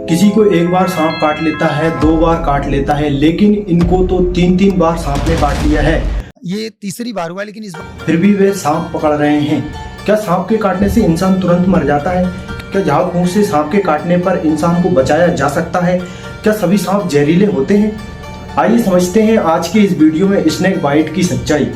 किसी को एक बार सांप काट लेता है, 2 बार काट लेता है, लेकिन इनको तो 3-3 बार सांप ने काट लिया है। ये तीसरी बार हुआ, लेकिन इस बार फिर भी वे सांप पकड़ रहे हैं। क्या सांप के काटने से इंसान तुरंत मर जाता है? क्या झाड़ फूंक से सांप के काटने पर इंसान को बचाया जा सकता है? क्या सभी सांप जहरीले होते हैं? आइए समझते हैं आज के इस वीडियो में स्नेक बाइट की सच्चाई।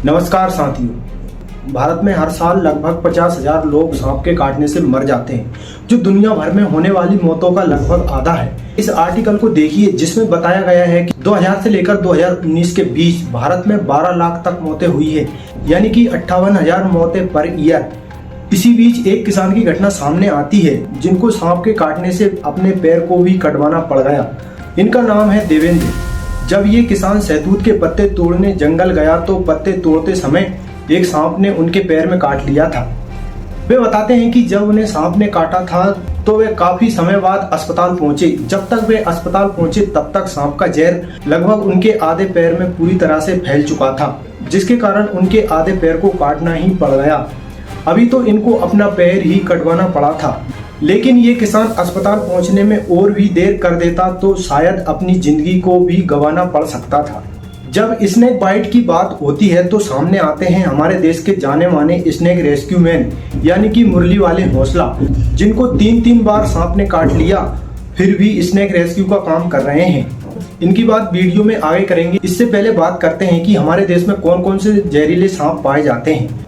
नमस्कार साथियों, भारत में हर साल लगभग 50,000 लोग सांप के काटने से मर जाते हैं, जो दुनिया भर में होने वाली मौतों का लगभग आधा है। इस आर्टिकल को देखिए, जिसमें बताया गया है कि 2000 से लेकर 2019 के बीच भारत में 12 लाख तक मौतें हुई है, यानी कि 58,000 मौतें पर ईयर। इसी बीच एक किसान की घटना सामने आती है, जिनको सांप के काटने से अपने पैर को भी कटवाना पड़ गया। इनका नाम है देवेंद्र। जब ये किसान सहतूत के पत्ते तोड़ने जंगल गया तो पत्ते तोड़ते समय एक सांप ने उनके पैर में काट लिया था। वे बताते हैं कि जब उन्हें सांप ने काटा था तो वे काफी समय बाद अस्पताल पहुंचे। जब तक वे अस्पताल पहुंचे तब तक सांप का जहर लगभग उनके आधे पैर में पूरी तरह से फैल चुका था, जिसके कारण उनके आधे पैर को काटना ही पड़ गया। अभी तो इनको अपना पैर ही कटवाना पड़ा था, लेकिन ये किसान अस्पताल पहुंचने में और भी देर कर देता तो शायद अपनी जिंदगी को भी गंवाना पड़ सकता था। जब स्नेक बाइट की बात होती है तो सामने आते हैं हमारे देश के जाने माने स्नेक रेस्क्यू मैन, यानी कि मुरली वाले हौसला, जिनको 3-3 बार सांप ने काट लिया, फिर भी स्नेक रेस्क्यू का काम कर रहे हैं। इनकी बात वीडियो में आगे करेंगे। इससे पहले बात करते हैं कि हमारे देश में कौन कौन से जहरीले सांप पाए जाते हैं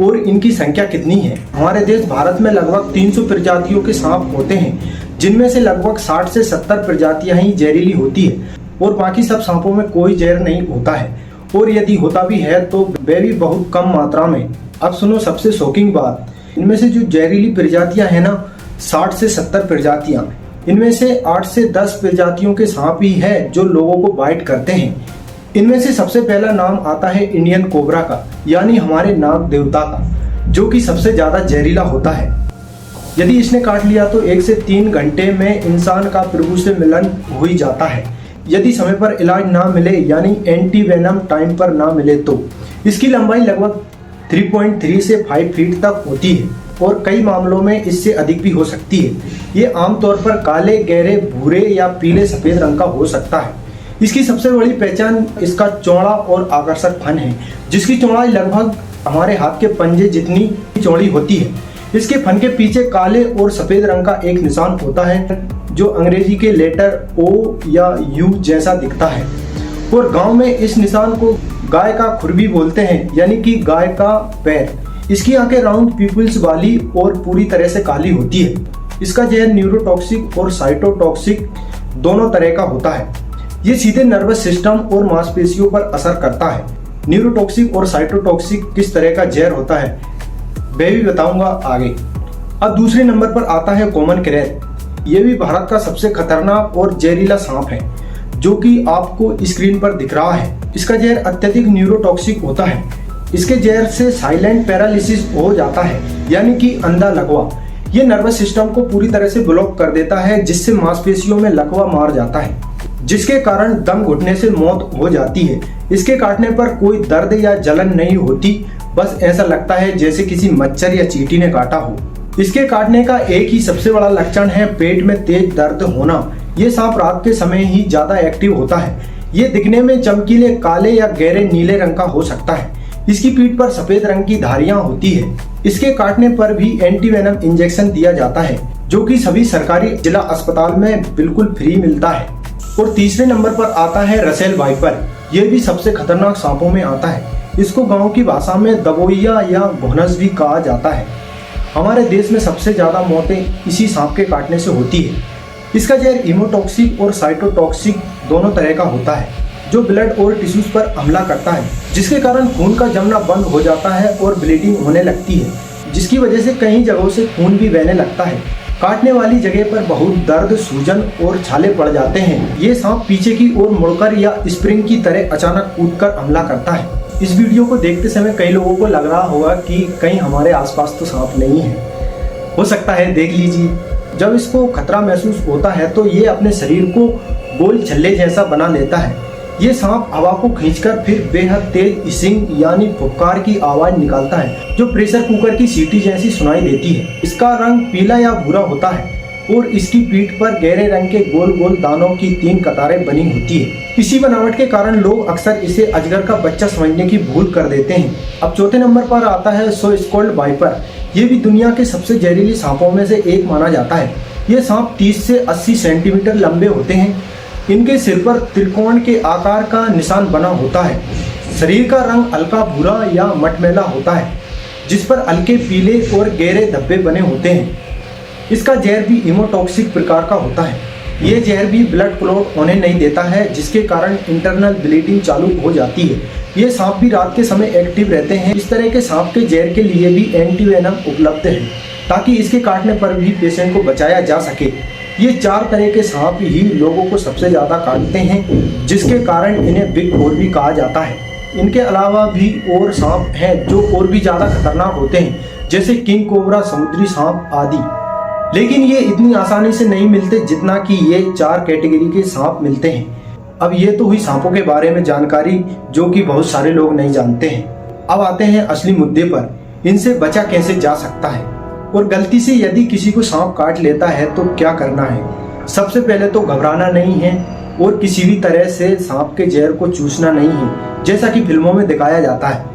और इनकी संख्या कितनी है। हमारे देश भारत में लगभग 300 प्रजातियों के सांप होते हैं, जिनमें से लगभग 60 से 70 प्रजातियां ही जहरीली होती है और बाकी सब सांपों में कोई जहर नहीं होता है, और यदि होता भी है तो वे भी बहुत कम मात्रा में। अब सुनो सबसे शॉकिंग बात, इनमें से जो जहरीली प्रजातियां हैं ना, 60 से 70 प्रजातियां, इनमें से 8 से 10 प्रजातियों के सांप ही है जो लोगों को बाइट करते हैं। इनमें से सबसे पहला नाम आता है इंडियन कोबरा का, यानी हमारे नाग देवता का, जो कि सबसे ज्यादा जहरीला होता है। यदि इसने काट लिया तो 1 से 3 घंटे में इंसान का प्रभु से मिलन हो ही जाता है। यदि समय पर इलाज ना मिले, यानी एंटी वेनम टाइम पर ना मिले, तो इसकी लंबाई लगभग 3.3 से 5 फीट तक होती है और कई मामलों में इससे अधिक भी हो सकती है। ये आमतौर पर काले, गहरे, भूरे या पीले सफेद रंग का हो सकता है। इसकी सबसे बड़ी पहचान इसका चौड़ा और आकर्षक फन है, जिसकी चौड़ाई लगभग हमारे हाथ के पंजे जितनी चौड़ी होती है। इसके फन के पीछे काले और सफेद रंग का एक निशान होता है, जो अंग्रेजी के लेटर O या U जैसा दिखता है, और गांव में इस निशान को गाय का खुर भी बोलते हैं, यानी कि गाय का पैर। इसकी आंखें राउंड पीपल्स वाली और पूरी तरह से काली होती है। इसका जहर न्यूरोटॉक्सिक और साइटोटॉक्सिक दोनों तरह का होता है। ये सीधे नर्वस सिस्टम और मांसपेशियों पर असर करता है। न्यूरोटॉक्सिक और साइटोटॉक्सिक किस तरह का जहर होता है वह भी बताऊंगा आगे। अब दूसरे नंबर पर आता है कॉमन क्रैब। ये भी भारत का सबसे खतरनाक और जहरीला सांप है, जो कि आपको स्क्रीन पर दिख रहा है। इसका जहर अत्यधिक न्यूरोटॉक्सिक होता है। इसके जहर से साइलेंट पैरालिसिस हो जाता है, यानी कि अंधा लकवा। ये नर्वस सिस्टम को पूरी तरह से ब्लॉक कर देता है, जिससे मांसपेशियों में लकवा मार जाता है, जिसके कारण दम घुटने से मौत हो जाती है। इसके काटने पर कोई दर्द या जलन नहीं होती, बस ऐसा लगता है जैसे किसी मच्छर या चींटी ने काटा हो। इसके काटने का एक ही सबसे बड़ा लक्षण है पेट में तेज दर्द होना। ये सांप रात के समय ही ज्यादा एक्टिव होता है। ये दिखने में चमकीले काले या गहरे नीले रंग का हो सकता है। इसकी पीठ पर सफेद रंग की धारियां होती है। इसके काटने पर भी एंटीवेनम इंजेक्शन दिया जाता है, जो कि सभी सरकारी जिला अस्पताल में बिल्कुल फ्री मिलता है। और तीसरे नंबर पर आता है रसेल वाइपर। यह भी सबसे खतरनाक सांपों में आता है। इसको गांव की भाषा में दबोइया या घुनस भी कहा जाता है। हमारे देश में सबसे ज्यादा मौतें इसी सांप के काटने से होती है। इसका जहर हीमोटॉक्सिक और साइटोटॉक्सिक दोनों तरह का होता है, जो ब्लड और टिश्यूज पर हमला करता है, जिसके कारण खून का जमना बंद हो जाता है और ब्लीडिंग होने लगती है, जिसकी वजह से कई जगहों से खून भी बहने लगता है। काटने वाली जगह पर बहुत दर्द, सूजन और छाले पड़ जाते हैं। ये सांप पीछे की ओर मुड़कर या स्प्रिंग की तरह अचानक कूदकर हमला करता है। इस वीडियो को देखते समय कई लोगों को लग रहा होगा कि कहीं हमारे आसपास तो सांप नहीं है। हो सकता है, देख लीजिए। जब इसको खतरा महसूस होता है तो ये अपने शरीर को गोल छल्ले जैसा बना लेता है। ये सांप हवा को खींचकर फिर बेहद तेज हिसिंग यानी फुफकार की आवाज निकालता है, जो प्रेशर कुकर की सीटी जैसी सुनाई देती है। इसका रंग पीला या भूरा होता है और इसकी पीठ पर गहरे रंग के गोल गोल दानों की 3 कतारें बनी होती है। इसी बनावट के कारण लोग अक्सर इसे अजगर का बच्चा समझने की भूल कर देते हैं। अब चौथे नंबर पर आता है सो स्कॉल्ड वाइपर। ये भी दुनिया के सबसे जहरीले सांपों में से एक माना जाता है। ये सांप 30 से 80 सेंटीमीटर लंबे होते हैं। इनके सिर पर त्रिकोण के आकार का निशान बना होता है। शरीर का रंग हल्का भूरा या मटमैला होता है, जिस पर हल्के पीले और गहरे धब्बे बने होते हैं। इसका जहर भी हीमोटॉक्सिक प्रकार का होता है। ये जहर भी ब्लड क्लॉट होने नहीं देता है, जिसके कारण इंटरनल ब्लीडिंग चालू हो जाती है। ये सांप भी रात के समय एक्टिव रहते हैं। इस तरह के सांप के जहर के लिए भी एंटीवेनम उपलब्ध है, ताकि इसके काटने पर भी पेशेंट को बचाया जा सके। ये 4 तरह के सांप ही लोगों को सबसे ज़्यादा काटते हैं, जिसके कारण इन्हें बिग फोर भी कहा जाता है। इनके अलावा भी और सांप हैं जो और भी ज़्यादा खतरनाक होते हैं, जैसे किंग कोबरा, समुद्री सांप आदि। लेकिन ये इतनी आसानी से नहीं मिलते जितना कि ये 4 कैटेगरी के सांप मिलते हैं। अब ये तो हुई सांपों के बारे में जानकारी, जो कि बहुत सारे लोग नहीं जानते हैं। अब आते हैं असली मुद्दे पर, इनसे बचा कैसे जा सकता है और गलती से यदि किसी को सांप काट लेता है तो क्या करना है। सबसे पहले तो घबराना नहीं है और किसी भी तरह से सांप के जहर को चूसना नहीं है, जैसा कि फिल्मों में दिखाया जाता है।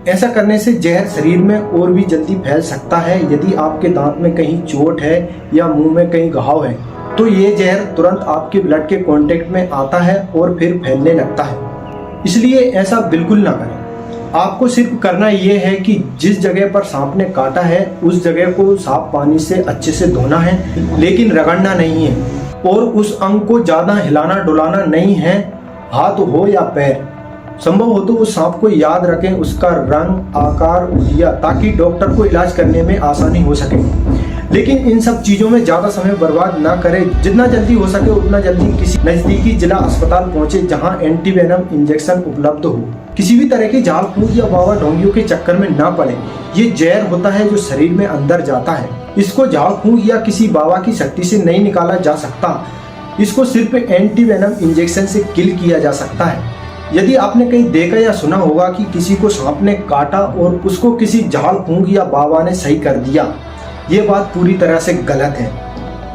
ऐसा करने से जहर शरीर में और भी जल्दी फैल सकता है। यदि आपके दांत में कहीं चोट है या मुंह में कहीं घाव है, तो ये जहर तुरंत आपके ब्लड के कांटेक्ट में आता है और फिर फैलने लगता है। इसलिए ऐसा बिल्कुल ना करें। आपको सिर्फ करना ये है कि जिस जगह पर सांप ने काटा है उस जगह को साफ पानी से अच्छे से धोना है, लेकिन रगड़ना नहीं है। और उस अंग को ज्यादा हिलाना डुलाना नहीं है, हाथ हो या पैर। संभव हो तो उस सांप को याद रखें, उसका रंग, आकार, उलिया, ताकि डॉक्टर को इलाज करने में आसानी हो सके। लेकिन इन सब चीजों में ज्यादा समय बर्बाद ना करें। जितना जल्दी हो सके उतना जल्दी किसी नजदीकी जिला अस्पताल पहुंचे, जहां एंटीवेनम इंजेक्शन उपलब्ध हो। किसी भी तरह की झाड़ फूंक या बाबा ढोंगियों के चक्कर में ना पड़े। ये जहर होता है जो शरीर में अंदर जाता है। इसको झाड़ फूंक या किसी बाबा की शक्ति से नहीं निकाला जा सकता। इसको सिर्फ एंटीवेनम इंजेक्शन से किल किया जा सकता है। यदि आपने कहीं देखा या सुना होगा कि किसी को सांप ने काटा और उसको किसी झाड़ फूंक या बाबा ने सही कर दिया, ये बात पूरी तरह से गलत है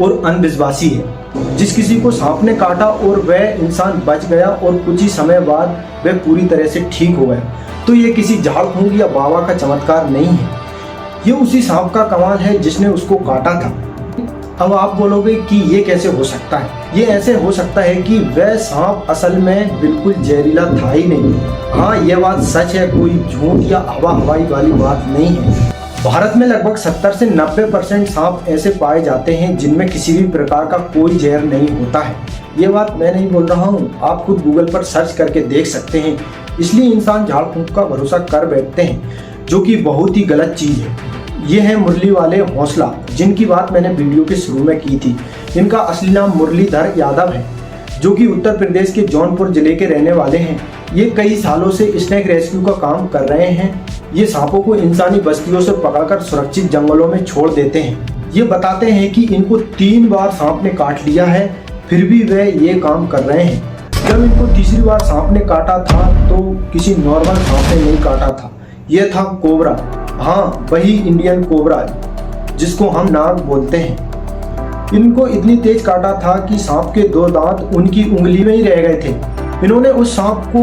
और अंधविश्वासी है। जिस किसी को सांप ने काटा और वह इंसान बच गया और कुछ ही समय बाद वह पूरी तरह से ठीक हो गया, तो ये किसी झाड़ फूंक या बाबा का चमत्कार नहीं है। ये उसी सांप का कमाल है जिसने उसको काटा था। अब आप बोलोगे कि ये कैसे हो सकता है। ये ऐसे हो सकता है कि वह सांप असल में बिल्कुल जहरीला था ही नहीं। हाँ, यह बात सच है, कोई झूठ या हवाई वाली बात नहीं है। भारत में लगभग 70 से 90% सांप ऐसे पाए जाते हैं जिनमें किसी भी प्रकार का कोई जहर नहीं होता है। ये बात मैं नहीं बोल रहा हूँ, आप खुद गूगल पर सर्च करके देख सकते हैं। इसलिए इंसान झाड़ फूंक का भरोसा कर बैठते हैं, जो कि बहुत ही गलत चीज़ है। ये है मुरली वाले हौसला, जिनकी बात मैंने वीडियो के शुरू में की थी। इनका असली नाम मुरलीधर यादव है, जो कि उत्तर प्रदेश के जौनपुर जिले के रहने वाले हैं। ये कई सालों से स्नेक रेस्क्यू का काम कर रहे हैं। ये सांपों को इंसानी बस्तियों से पकड़कर सुरक्षित जंगलों में छोड़ देते हैं। ये बताते हैं कि इनको 3 बार सांप ने काट लिया है, फिर भी वे ये काम कर रहे हैं। जब इनको तीसरी बार सांप ने काटा था तो किसी नॉर्मल सांप ने नहीं काटा था, ये था कोबरा। हाँ, वही इंडियन कोबरा जिसको हम नाग बोलते हैं। इनको इतनी तेज काटा था कि सांप के 2 दांत उनकी उंगली में ही रह गए थे। इन्होंने उस सांप को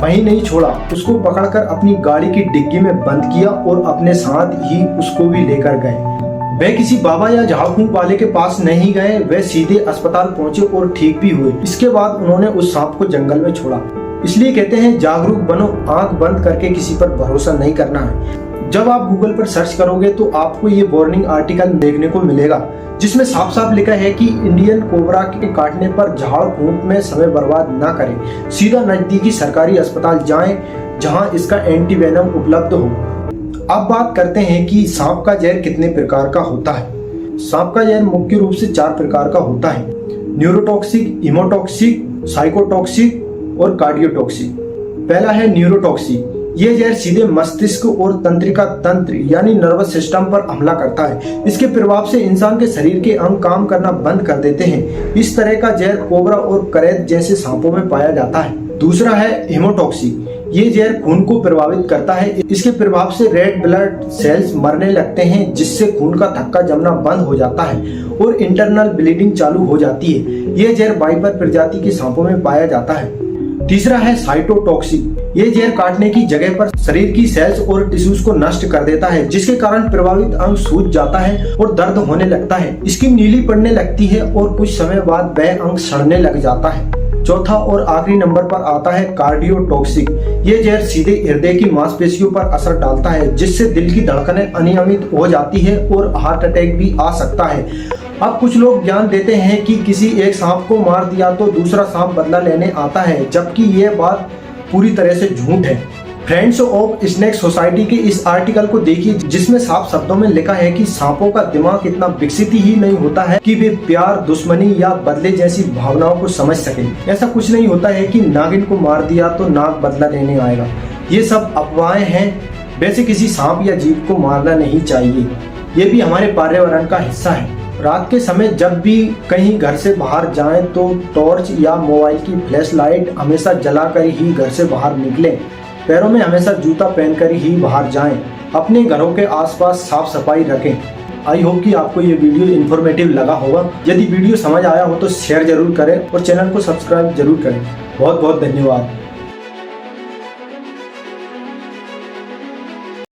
वहीं नहीं छोड़ा, उसको पकड़कर अपनी गाड़ी की डिग्गी में बंद किया और अपने साथ ही उसको भी लेकर गए। वे किसी बाबा या झाड़ फूंक वाले के पास नहीं गए, वे सीधे अस्पताल पहुंचे और ठीक भी हुए। इसके बाद उन्होंने उस सांप को जंगल में छोड़ा। इसलिए कहते हैं जागरूक बनो, आंख बंद करके किसी पर भरोसा नहीं करना है। जब आप गूगल पर सर्च करोगे तो आपको ये वार्निंग आर्टिकल देखने को मिलेगा, जिसमें साफ साफ लिखा है कि इंडियन कोबरा के काटने पर झाड़ फूंक में समय बर्बाद ना करें, सीधा नजदीकी सरकारी अस्पताल जाएं जहां इसका एंटीवेनम उपलब्ध हो। अब बात करते हैं कि सांप का जहर कितने प्रकार का होता है। सांप का जहर मुख्य रूप से 4 प्रकार का होता है: न्यूरोटॉक्सिक, हीमोटॉक्सिक, साइकोटॉक्सिक और कार्डियोटॉक्सिक। पहला है न्यूरोटॉक्सिक। ये जहर सीधे मस्तिष्क और तंत्रिका तंत्र यानी नर्वस सिस्टम पर हमला करता है। इसके प्रभाव से इंसान के शरीर के अंग काम करना बंद कर देते हैं। इस तरह का जहर कोबरा और करैत जैसे सांपों में पाया जाता है। दूसरा है हीमोटॉक्सिक। ये जहर खून को प्रभावित करता है। इसके प्रभाव से रेड ब्लड सेल्स मरने लगते हैं, जिससे खून का थक्का जमना बंद हो जाता है और इंटरनल ब्लीडिंग चालू हो जाती है। ये जहर वाइपर प्रजाति के सांपों में पाया जाता है। तीसरा है साइटोटॉक्सिक। ये जहर काटने की जगह पर शरीर की सेल्स और टिश्यूज को नष्ट कर देता है, जिसके कारण प्रभावित अंग सूज जाता है और दर्द होने लगता है। स्किन नीली पड़ने लगती है और कुछ समय बाद वह अंग सड़ने लग जाता है। चौथा और आखिरी नंबर पर आता है कार्डियोटॉक्सिक। ये जहर सीधे हृदय की मांसपेशियों पर असर डालता है, जिससे दिल की धड़कनें अनियमित हो जाती है और हार्ट अटैक भी आ सकता है। अब कुछ लोग ज्ञान देते हैं कि किसी एक सांप को मार दिया तो दूसरा सांप बदला लेने आता है, जबकि यह बात पूरी तरह से झूठ है। फ्रेंड्स ऑफ स्नेक सोसाइटी के इस आर्टिकल को देखिए, जिसमें साफ शब्दों में लिखा है कि सांपों का दिमाग इतना विकसित ही नहीं होता है कि वे प्यार, दुश्मनी या बदले जैसी भावनाओं को समझ सकें। ऐसा कुछ नहीं होता है कि नागिन को मार दिया तो नाग बदला लेने आएगा। ये सब अफवाहें हैं। वैसे किसी सांप या जीव को मारना नहीं चाहिए, ये भी हमारे पर्यावरण का हिस्सा है। रात के समय जब भी कहीं घर से बाहर जाएं तो टॉर्च या मोबाइल की फ्लैश लाइट हमेशा जलाकर ही घर से बाहर निकलें। पैरों में हमेशा जूता पहनकर ही बाहर जाएं। अपने घरों के आसपास साफ सफाई रखें। आई होप कि आपको ये वीडियो इन्फॉर्मेटिव लगा होगा। यदि वीडियो समझ आया हो तो शेयर जरूर करें और चैनल को सब्सक्राइब जरूर करें। बहुत बहुत धन्यवाद।